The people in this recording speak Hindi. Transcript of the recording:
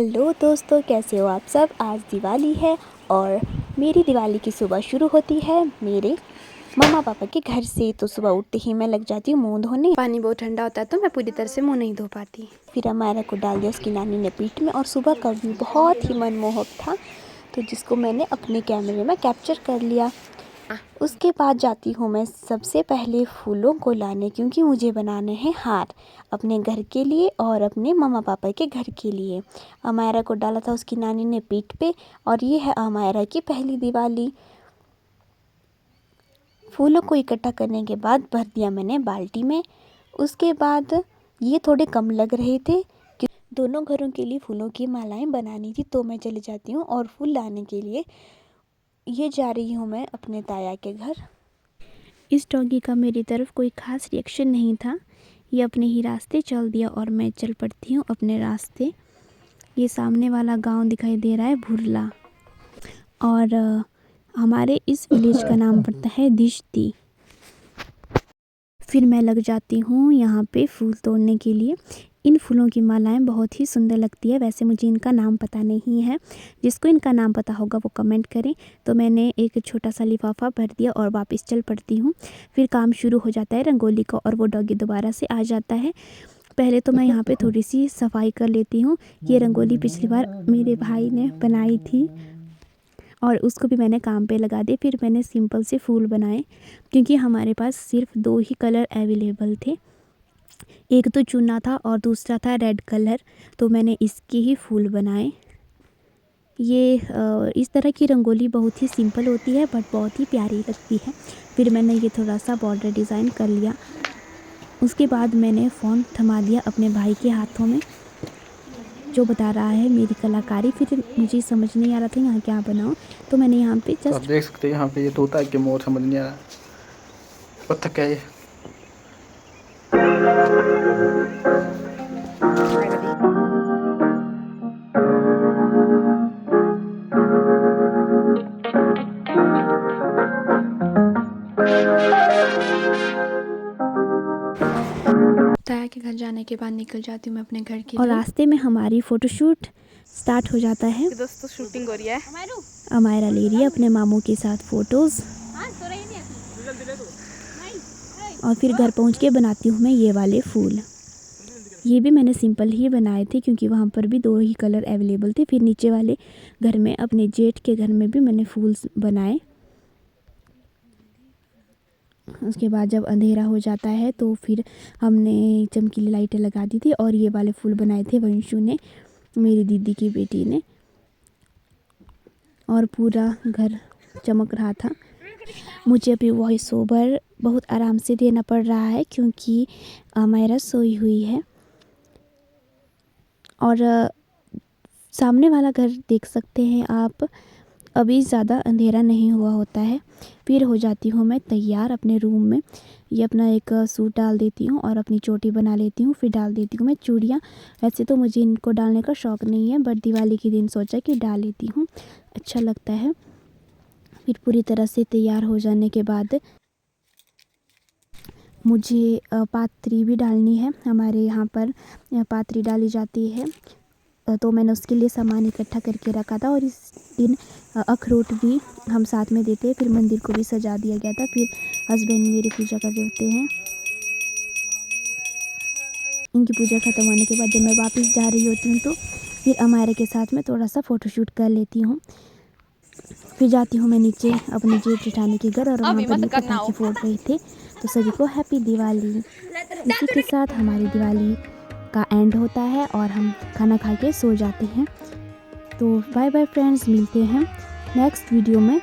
हेलो दोस्तों, कैसे हो आप सब। आज दिवाली है और मेरी दिवाली की सुबह शुरू होती है मेरे मम्मा पापा के घर से। तो सुबह उठते ही मैं लग जाती हूँ मुँह धोने। पानी बहुत ठंडा होता है तो मैं पूरी तरह से मुँह नहीं धो पाती। फिर अमायरा को डाल दिया उसकी नानी ने पीठ में और सुबह का व्यू बहुत ही मनमोहक था, तो जिसको मैंने अपने कैमरे में कैप्चर कर लिया। उसके बाद जाती हूँ मैं सबसे पहले फूलों को लाने, क्योंकि मुझे बनाने हैं हार अपने घर के लिए और अपने मम्मा पापा के घर के लिए। अमायरा को डाला था उसकी नानी ने पीठ पे और ये है अमायरा की पहली दिवाली। फूलों को इकट्ठा करने के बाद भर दिया मैंने बाल्टी में। उसके बाद ये थोड़े कम लग रहे थे, दोनों घरों के लिए फूलों की मालाएं बनानी थी, तो मैं चली जाती हूँ और फूल लाने के लिए ये जा रही हूँ मैं अपने ताया के घर। इस डॉगी का मेरी तरफ कोई ख़ास रिएक्शन नहीं था, ये अपने ही रास्ते चल दिया और मैं चल पड़ती हूँ अपने रास्ते। ये सामने वाला गांव दिखाई दे रहा है भुरला, और हमारे इस विलेज का नाम पड़ता है दिश्ती। फिर मैं लग जाती हूँ यहाँ पे फूल तोड़ने के लिए। इन फूलों की मालाएं बहुत ही सुंदर लगती है। वैसे मुझे इनका नाम पता नहीं है, जिसको इनका नाम पता होगा वो कमेंट करें। तो मैंने एक छोटा सा लिफाफा भर दिया और वापस चल पड़ती हूँ। फिर काम शुरू हो जाता है रंगोली का और वो डॉगी दोबारा से आ जाता है। पहले तो मैं यहाँ पे थोड़ी सी सफाई कर लेती हूँ। ये रंगोली पिछली बार मेरे भाई ने बनाई थी और उसको भी मैंने काम पे लगा दिया। फिर मैंने सिंपल से फूल बनाए, क्योंकि हमारे पास सिर्फ 2 ही कलर अवेलेबल थे, एक तो चुना था और दूसरा था रेड कलर, तो मैंने इसके ही फूल बनाए। ये इस तरह की रंगोली बहुत ही सिंपल होती है बट बहुत ही प्यारी लगती है। फिर मैंने ये थोड़ा सा बॉर्डर डिज़ाइन कर लिया। उसके बाद मैंने फ़ोन थमा दिया अपने भाई के हाथों में, जो बता रहा है मेरी कलाकारी। फिर मुझे समझ नहीं आ रहा था यहाँ क्या बनाऊँ, तो मैंने यहाँ पे तो आप देख सकते हैं यहाँ पे ये तोता है कि मोर समझ नहीं आ रहा। पत्थर क्या है ये? ताया के घर जाने के बाद निकल जाती हूँ मैं अपने घर के लिए। और रास्ते में हमारी फ़ोटोशूट स्टार्ट हो जाता है। दोस्तों शूटिंग हो रही है। अमायरा ले रही है अपने मामू के साथ फ़ोटोज़। और फिर घर पहुँच के बनाती हूँ मैं ये वाले फूल। ये भी मैंने सिंपल ही बनाए थे, क्योंकि वहाँ पर भी 2 ही कलर अवेलेबल थे। फिर नीचे वाले घर में अपने जेठ के घर में भी मैंने फूल बनाए। उसके बाद जब अंधेरा हो जाता है तो फिर हमने चमकीली लाइटें लगा दी थी और ये वाले फूल बनाए थे वंशु ने, मेरी दीदी की बेटी ने, और पूरा घर चमक रहा था। मुझे अभी वॉइस ओवर बहुत आराम से देना पड़ रहा है, क्योंकि अमायरा सोई हुई है। और सामने वाला घर देख सकते हैं आप, अभी ज़्यादा अंधेरा नहीं हुआ होता है। फिर हो जाती हूँ मैं तैयार अपने रूम में। ये अपना एक सूट डाल देती हूँ और अपनी चोटी बना लेती हूँ। फिर डाल देती हूँ मैं चूड़ियाँ। वैसे तो मुझे इनको डालने का शौक़ नहीं है, बट दिवाली के दिन सोचा कि डाल लेती हूँ, अच्छा लगता है। फिर पूरी तरह से तैयार हो जाने के बाद मुझे पात्री भी डालनी है। हमारे यहाँ पर पात्री डाली जाती है, तो मैंने उसके लिए सामान इकट्ठा करके रखा था। और इस दिन अखरोट भी हम साथ में देते हैं। फिर मंदिर को भी सजा दिया गया था। फिर हस्बैंड मेरी पूजा कर रहे होते हैं। इनकी पूजा ख़त्म होने के बाद जब मैं वापस जा रही होती हूँ तो फिर अमायरा के साथ में थोड़ा सा फ़ोटोशूट कर लेती हूँ। फिर जाती हूँ मैं नीचे अपने जेठ जेठानी के घर, और वहाँ पर ये पटाखे फोड़ रहे थे। तो सभी को हैप्पी दिवाली। इसी के साथ हमारी दिवाली का एंड होता है और हम खाना खा के सो जाते हैं। तो बाय बाय फ्रेंड्स, मिलते हैं नेक्स्ट वीडियो में।